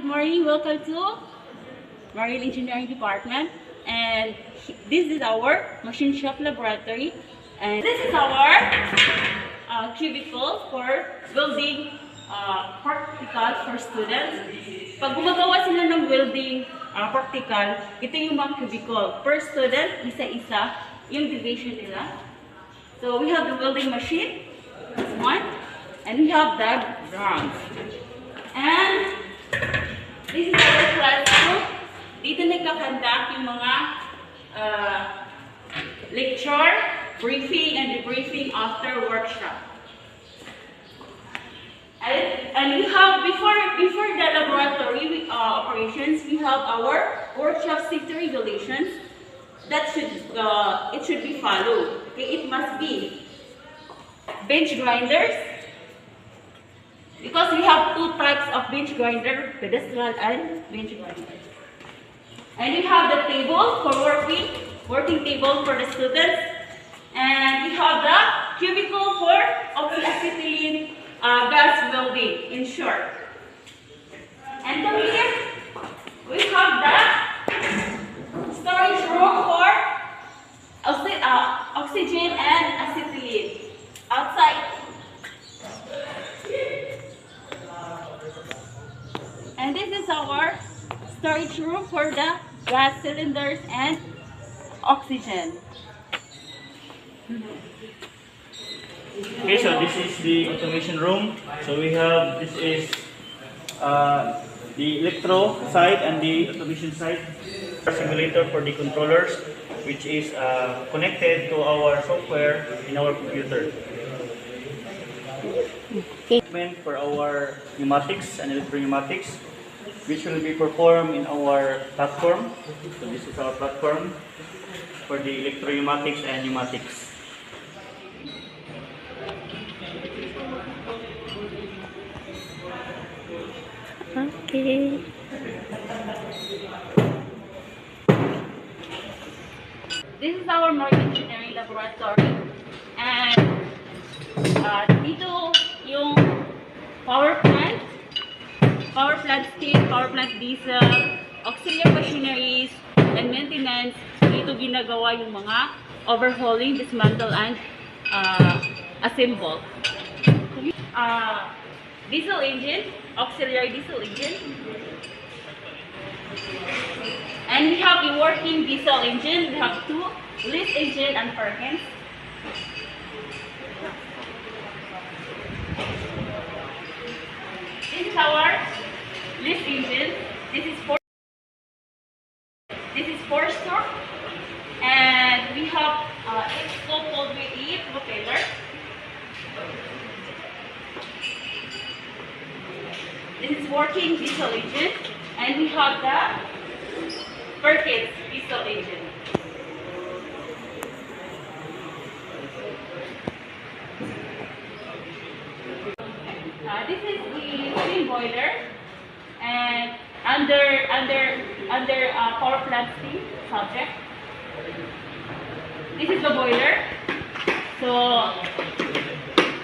good morning. Welcome to Marine Engineering Department. And this is our machine shop laboratory. And this is our cubicle for welding practicals for students. Pag gumagawa sila ng welding practical, ito yung mga cubicle. Per student, isa-isa yung division nila. So we have the welding machine, this one, and we have the drums. And this is our classroom. Dito nagkakandak yung mga lecture, briefing, and debriefing after workshop. And we have, before the laboratory operations, we have our workshop safety regulations that it should be followed. Okay, it must be bench grinders, because we have two types of bench grinder, pedestal and bench grinder. And we have the table for working table for the students. And we have the cubicle for oxyacetylene gas welding, in short. And down here, we have the storage room for oxygen and acetylene outside. And this is our storage room for the gas cylinders and oxygen. Okay, so this is the automation room. So we have, this is the electro side and the automation side. Simulator for the controllers, which is connected to our software in our computer. Equipment for our pneumatics and electro-pneumatics, which will be performed in our platform. So this is our platform for the electro-pneumatics and pneumatics. Okay. This is our marine engineering laboratory. And dito yung power plant steam, power plant diesel, auxiliary machineries, and maintenance. Dito ginagawa yung mga overhauling, dismantle, and assemble. Diesel engine, auxiliary diesel engine. And we have a working diesel engine. We have two, Bliss engine and Perkins. This is our Bliss engine. This is four-stroke. And we have X-coupled with the propeller. This is working diesel engine. And we have the Perkins diesel engine. This is the steam boiler, and under power plant steam subject. This is the boiler. So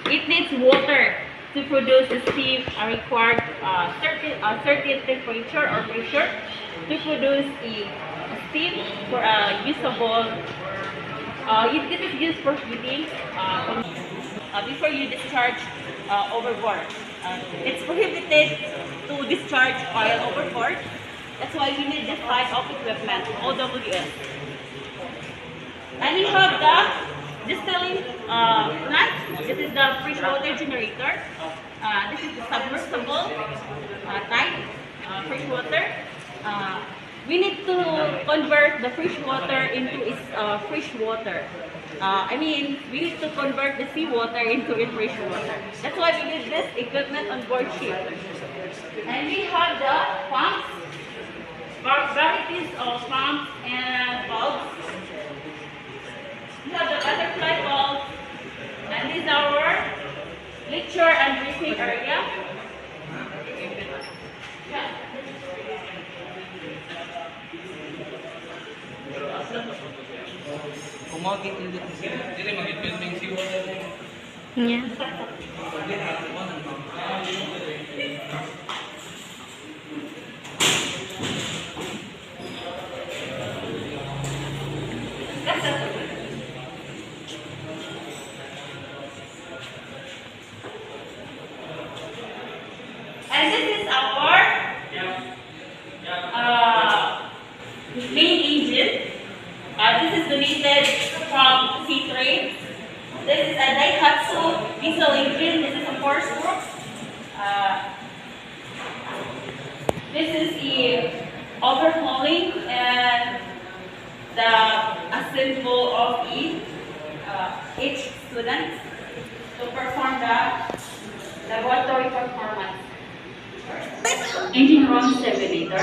it needs water to produce the steam required certain temperature or pressure to produce the steam for usable. This is used for heating before you discharge overboard. It's prohibited to discharge oil overboard. That's why we need this type of equipment, OWS. And we have the distilling plant. This is the freshwater generator. This is the submersible type freshwater. We need to convert the fresh water into its fresh water. We need to convert the seawater into its fresh water. That's why we need this equipment on board ship. And we have the pumps, varieties of pumps and valves. We have the butterfly valve, and this is our lecture and briefing area. Yeah. This is the overhauling and the assemble of each student to perform the laboratory performance. Engine room simulator.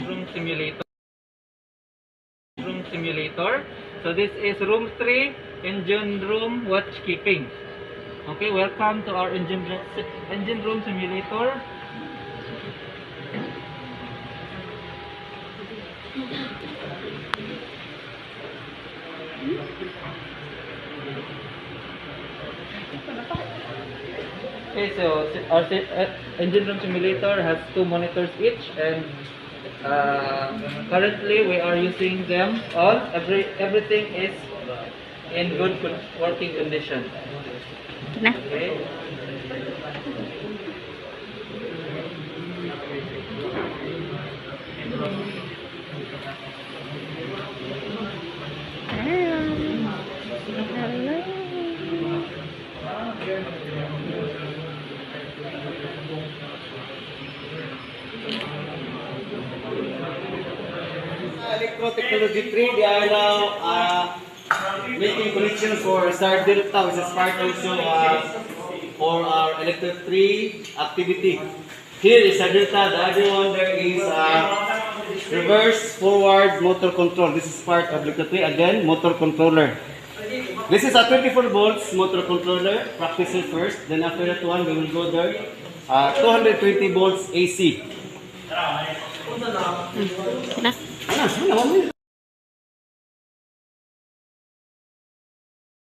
Room simulator. Room simulator. So this is room 3, engine room watchkeeping. Okay, welcome to our engine room simulator. Okay, so our engine room simulator has 2 monitors each, and currently we are using them all. Everything is in good working condition. Na. Okay. Electro Technology 3, they are now making connections for Star Delta, which is part also for our Electro 3 activity. Here is Star Delta, the other one there is reverse forward motor control. This is part of Electro 3, again, motor controller. This is a 24 volts motor controller, practice it first, then after that one we will go there, 220 volts AC. Na. Ano,